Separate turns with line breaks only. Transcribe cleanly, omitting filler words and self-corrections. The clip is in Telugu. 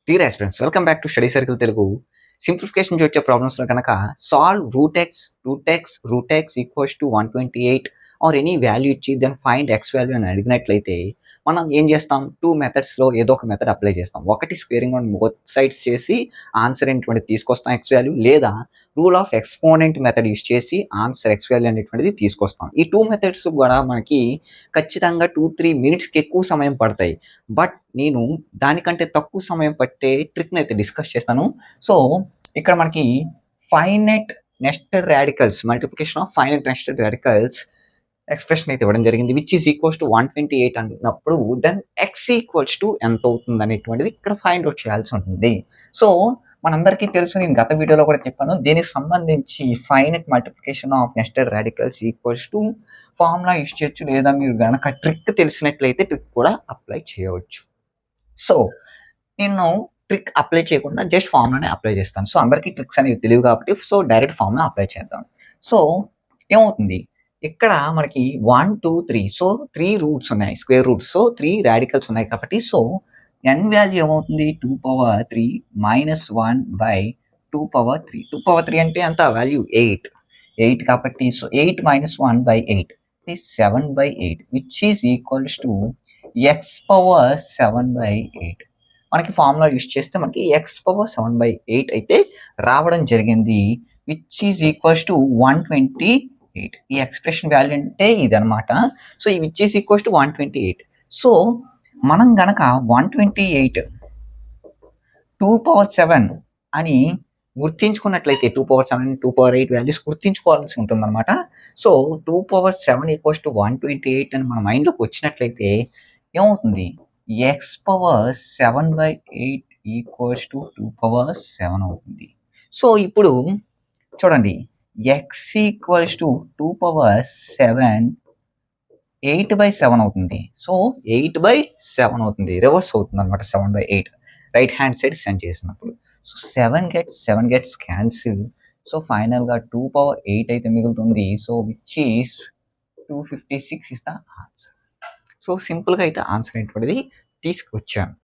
Dear aspirants, welcome back to study circle Telugu. Simplification నుంచి వచ్చే ప్రాబ్లమ్స్లో కనుక solve root x equals to 128 or any value ఇచ్చి దెన్ ఫైండ్ ఎక్స్ వాల్యూ అని అడిగినట్లయితే మనం ఏం చేస్తాం? టూ మెథడ్స్లో ఏదో ఒక మెథడ్ అప్లై చేస్తాం. ఒకటి స్క్వేరింగ్ ఆన్ బోత్ సైడ్స్ చేసి ఆన్సర్ అనేటువంటిది తీసుకొస్తాం ఎక్స్ వాల్యూ, లేదా rule of exponent method use చేసి ఆన్సర్ ఎక్స్ వాల్యూ అనేటువంటిది తీసుకొస్తాం. ఈ టూ మెథడ్స్ కూడా మనకి ఖచ్చితంగా 2-3 మినిట్స్కి ఎక్కువ సమయం పడతాయి. బట్ నేను దానికంటే తక్కువ సమయం పట్టే ట్రిక్ని అయితే డిస్కస్ చేస్తాను. సో ఇక్కడ మనకి finite nested radicals, multiplication of finite nested radicals expression అయితే ఇవ్వడం జరిగింది, విచ్ ఈస్ ఈక్వల్స్ టు 128 అన్నప్పుడు దెన్ ఎక్స్ ఈక్వల్స్ టు ఎంత అవుతుంది అనేటువంటిది ఇక్కడ ఫైండ్ అవుట్ చేయాల్సి ఉంటుంది. సో మనందరికీ తెలుసు, నేను గత వీడియోలో కూడా చెప్పాను, దీనికి సంబంధించి finite multiplication of nested radicals equals to formula use చేయొచ్చు, లేదా మీరు కనుక ట్రిక్ తెలిసినట్లయితే ట్రిక్ కూడా అప్లై చేయవచ్చు. సో నేను ట్రిక్ అప్లై చేయకుండా జస్ట్ ఫార్ములానే అప్లై చేస్తాను. సో అందరికీ ట్రిక్స్ అనేవి తెలియవు కాబట్టి సో డైరెక్ట్ ఫార్ములా అప్లై చేద్దాం. సో ఏమవుతుంది, ఇక్కడ మనకి 1, 2, 3 సో 3 రూట్స్ ఉన్నాయి, స్క్వేర్ రూట్స్. సో 3 రాడికల్స్ ఉన్నాయి కాబట్టి సో n వాల్యూ ఏమవుతుంది, 2 power 3 minus 1 by 2 power 3. 2 power 3 అంటే అంత వాల్యూ 8 కాబట్టి so 8 minus 1 by 8 is 7/8 which is equals to x power 7/8. మనకి ఫార్ములా యూస్ చేస్తే మనకి x power 7/8 అయితే రావడం జరిగింది, విచ్ ఈజ్ ఈక్వల్స్ టు 128. ఈ ఎక్స్ప్రెషన్ వాల్యూ అంటే ఇదనమాట. సో ఈ which is equals to 128. So మనం గనక 128 2/7 అని గుర్తించుకున్నట్లయితే 2/7 2/8 వాల్యూస్ గుర్తించుకోవాల్సి ఉంటుందన్నమాట. సో 2/7 ఈక్వల్స్ టు 128 అని మన మైండ్లోకి వచ్చినట్లయితే ఏమవుతుంది, ఎక్స్ పవర్ 7/8 ఈక్వల్స్ టు 2/7 అవుతుంది. సో ఇప్పుడు చూడండి, ఎక్స్ ఈక్వల్స్ టు 2/7 8/7 అవుతుంది. సో 8/7 అవుతుంది, రివర్స్ అవుతుంది అనమాట. 7/8 రైట్ హ్యాండ్ సైడ్ సెండ్ చేసినప్పుడు సో 7 గెట్స్ క్యాన్సిల్. సో ఫైనల్గా 2/8 అయితే మిగులుతుంది. So which is 256 is the answer. So సింపుల్గా అయితే ఆన్సర్ అనేటువంటిది తీసుకొచ్చాను.